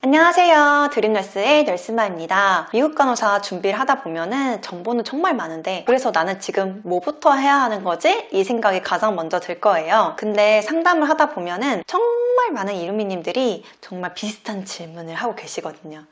안녕하세요. 드림널스의 널스마입니다. 미국 간호사 준비를 하다 보면은 정보는 정말 많은데 그래서 나는 지금 뭐부터 해야 하는 거지? 이 생각이 가장 먼저 들 거예요. 근데 상담을 하다 보면은 정말 많은 이루미님들이 정말 비슷한 질문을 하고 계시거든요.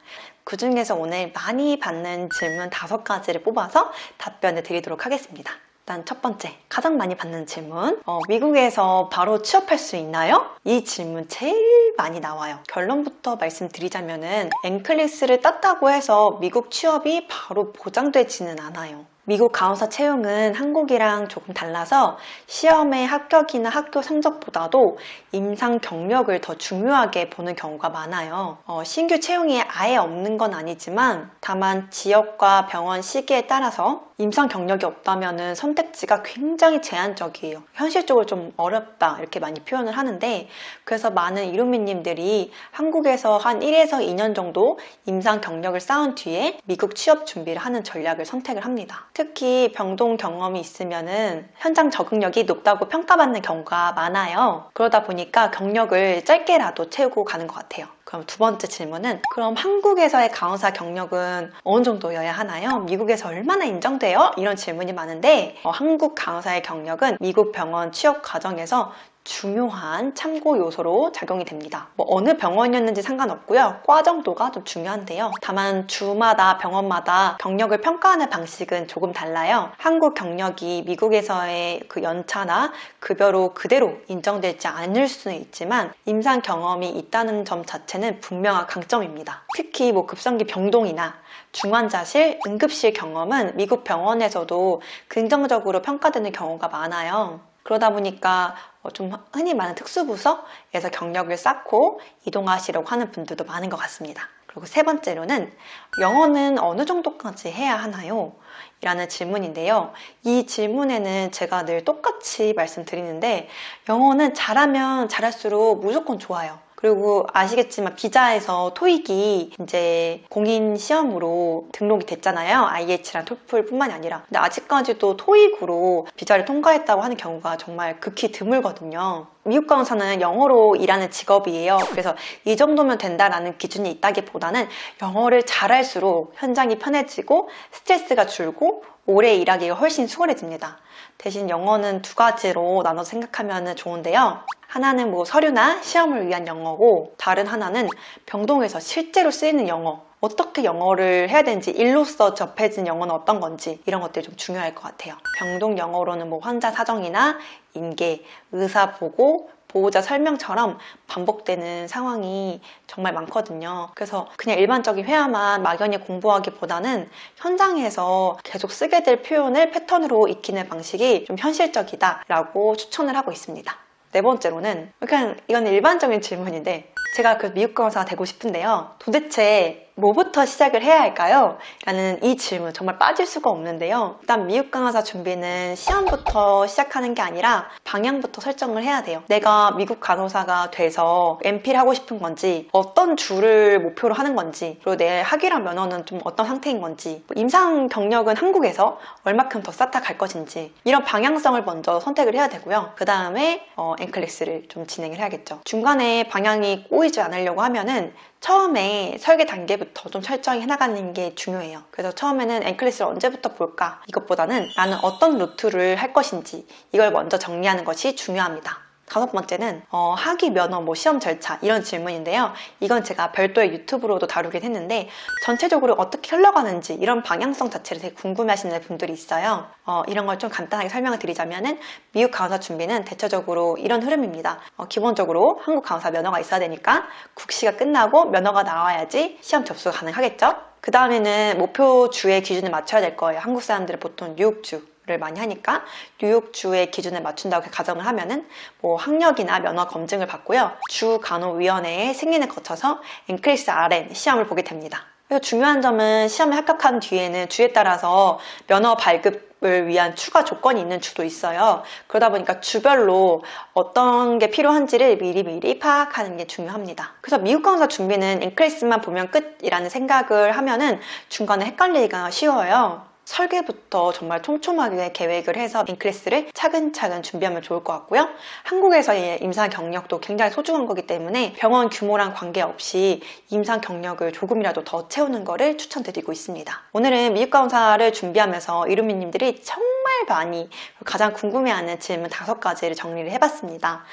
그 중에서 오늘 많이 받는 질문 5가지를 뽑아서 답변을 드리도록 하겠습니다. 일단 첫 번째, 가장 많이 받는 질문, 미국에서 바로 취업할 수 있나요? 이 질문 제일 많이 나와요. 결론부터 말씀드리자면은 NCLEX를 땄다고 해서 미국 취업이 바로 보장되지는 않아요. 미국 간호사 채용은 한국이랑 조금 달라서 시험의 합격이나 학교 성적보다도 임상 경력을 더 중요하게 보는 경우가 많아요. 신규 채용이 아예 없는 건 아니지만 다만 지역과 병원 시기에 따라서 임상 경력이 없다면 선택지가 굉장히 제한적이에요. 현실적으로 좀 어렵다 이렇게 많이 표현을 하는데, 그래서 많은 이루미님들이 한국에서 한 1에서 2년 정도 임상 경력을 쌓은 뒤에 미국 취업 준비를 하는 전략을 선택을 합니다. 특히 병동 경험이 있으면은 현장 적응력이 높다고 평가받는 경우가 많아요. 그러다 보니까 경력을 짧게라도 채우고 가는 것 같아요. 그럼 두 번째 질문은, 그럼 한국에서의 간호사 경력은 어느 정도여야 하나요? 미국에서 얼마나 인정돼요? 이런 질문이 많은데, 한국 간호사의 경력은 미국 병원 취업 과정에서 중요한 참고 요소로 작용이 됩니다. 어느 병원이었는지 상관없고요. 과 정도가 좀 중요한데요. 다만 주마다 병원마다 경력을 평가하는 방식은 조금 달라요. 한국 경력이 미국에서의 그 연차나 급여로 그대로 인정되지 않을 수는 있지만 임상 경험이 있다는 점 자체는 분명한 강점입니다. 특히 급성기 병동이나 중환자실, 응급실 경험은 미국 병원에서도 긍정적으로 평가되는 경우가 많아요. 그러다 보니까 좀 흔히 말하는 특수부서에서 경력을 쌓고 이동하시려고 하는 분들도 많은 것 같습니다. 그리고 세 번째로는, 영어는 어느 정도까지 해야 하나요? 라는 질문인데요. 이 질문에는 제가 늘 똑같이 말씀드리는데, 영어는 잘하면 잘할수록 무조건 좋아요. 그리고 아시겠지만 비자에서 토익이 이제 공인 시험으로 등록이 됐잖아요. IELTS랑 토플 뿐만이 아니라. 근데 아직까지도 토익으로 비자를 통과했다고 하는 경우가 정말 극히 드물거든요. 미국 간호사는 영어로 일하는 직업이에요. 그래서 이 정도면 된다라는 기준이 있다기보다는 영어를 잘할수록 현장이 편해지고 스트레스가 줄고 오래 일하기가 훨씬 수월해집니다. 대신 영어는 2가지로 나눠서 생각하면 좋은데요. 하나는 서류나 시험을 위한 영어고, 다른 하나는 병동에서 실제로 쓰이는 영어, 어떻게 영어를 해야 되는지, 일로서 접해진 영어는 어떤 건지, 이런 것들이 좀 중요할 것 같아요. 병동 영어로는 환자 사정이나 인계, 의사 보고, 보호자 설명처럼 반복되는 상황이 정말 많거든요. 그래서 그냥 일반적인 회화만 막연히 공부하기보다는 현장에서 계속 쓰게 될 표현을 패턴으로 익히는 방식이 좀 현실적이다라고 추천을 하고 있습니다. 네 번째로는, 그냥 이건 일반적인 질문인데, 제가 미국 간호사가 되고 싶은데요. 도대체 뭐부터 시작을 해야 할까요? 라는 이 질문 정말 빠질 수가 없는데요. 일단 미국 간호사 준비는 시험부터 시작하는 게 아니라 방향부터 설정을 해야 돼요. 내가 미국 간호사가 돼서 MP를 하고 싶은 건지, 어떤 주를 목표로 하는 건지, 그리고 내 학위랑 면허는 좀 어떤 상태인 건지, 임상 경력은 한국에서 얼마큼 더 쌓다 갈 것인지, 이런 방향성을 먼저 선택을 해야 되고요. 그 다음에 NCLEX를 좀 진행을 해야겠죠. 중간에 방향이 꼬이지 않으려고 하면은 처음에 설계 단계부터 좀 철저히 해나가는 게 중요해요. 그래서 처음에는 NCLEX를 언제부터 볼까? 이것보다는 나는 어떤 루트를 할 것인지, 이걸 먼저 정리하는 것이 중요합니다. 5번째는 학위 면허 시험 절차, 이런 질문인데요. 이건 제가 별도의 유튜브로도 다루긴 했는데, 전체적으로 어떻게 흘러가는지 이런 방향성 자체를 되게 궁금해하시는 분들이 있어요. 이런 걸 좀 간단하게 설명을 드리자면은, 미국 간호사 준비는 대체적으로 이런 흐름입니다. 기본적으로 한국 간호사 면허가 있어야 되니까 국시가 끝나고 면허가 나와야지 시험 접수가 가능하겠죠. 그 다음에는 목표주의 기준을 맞춰야 될 거예요. 한국 사람들은 보통 뉴욕주 를 많이 하니까 뉴욕주의 기준을 맞춘다고 가정을 하면은 학력이나 면허 검증을 받고요. 주 간호위원회의 승인을 거쳐서 NCLEX RN 시험을 보게 됩니다. 그래서 중요한 점은, 시험에 합격한 뒤에는 주에 따라서 면허 발급을 위한 추가 조건이 있는 주도 있어요. 그러다 보니까 주별로 어떤 게 필요한지를 미리미리 파악하는 게 중요합니다. 그래서 미국 간호사 준비는 NCLEX만 보면 끝이라는 생각을 하면은 중간에 헷갈리기가 쉬워요. 설계부터 정말 촘촘하게 계획을 해서 인클래스를 차근차근 준비하면 좋을 것 같고요. 한국에서의 임상 경력도 굉장히 소중한 거기 때문에 병원 규모랑 관계없이 임상 경력을 조금이라도 더 채우는 거를 추천드리고 있습니다. 오늘은 미국가원사를 준비하면서 이루미님들이 정말 많이 가장 궁금해하는 질문 5가지를 정리를 해봤습니다.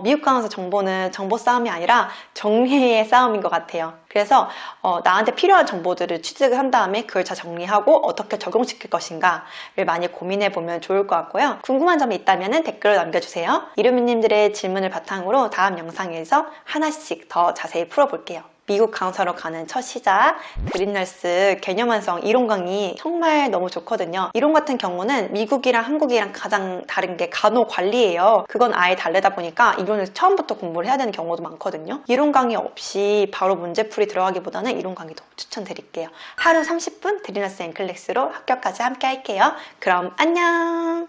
미국가원사 정보는 정보 싸움이 아니라 정리의 싸움인 것 같아요. 그래서 나한테 필요한 정보들을 취득을 한 다음에 그걸 잘 정리하고 어떻게 적용시킬 것인가를 많이 고민해보면 좋을 것 같고요. 궁금한 점이 있다면 댓글을 남겨주세요. 이루미님들의 질문을 바탕으로 다음 영상에서 하나씩 더 자세히 풀어볼게요. 미국 강사로 가는 첫 시작, 드림널스 개념 완성 이론 강의 정말 너무 좋거든요. 이론 같은 경우는 미국이랑 한국이랑 가장 다른 게 간호관리예요. 그건 아예 다르다 보니까 이론을 처음부터 공부를 해야 되는 경우도 많거든요. 이론 강의 없이 바로 문제풀이 들어가기보다는 이론 강의도 추천드릴게요. 하루 30분 드림널스 앤클래스로 합격까지 함께 할게요. 그럼 안녕!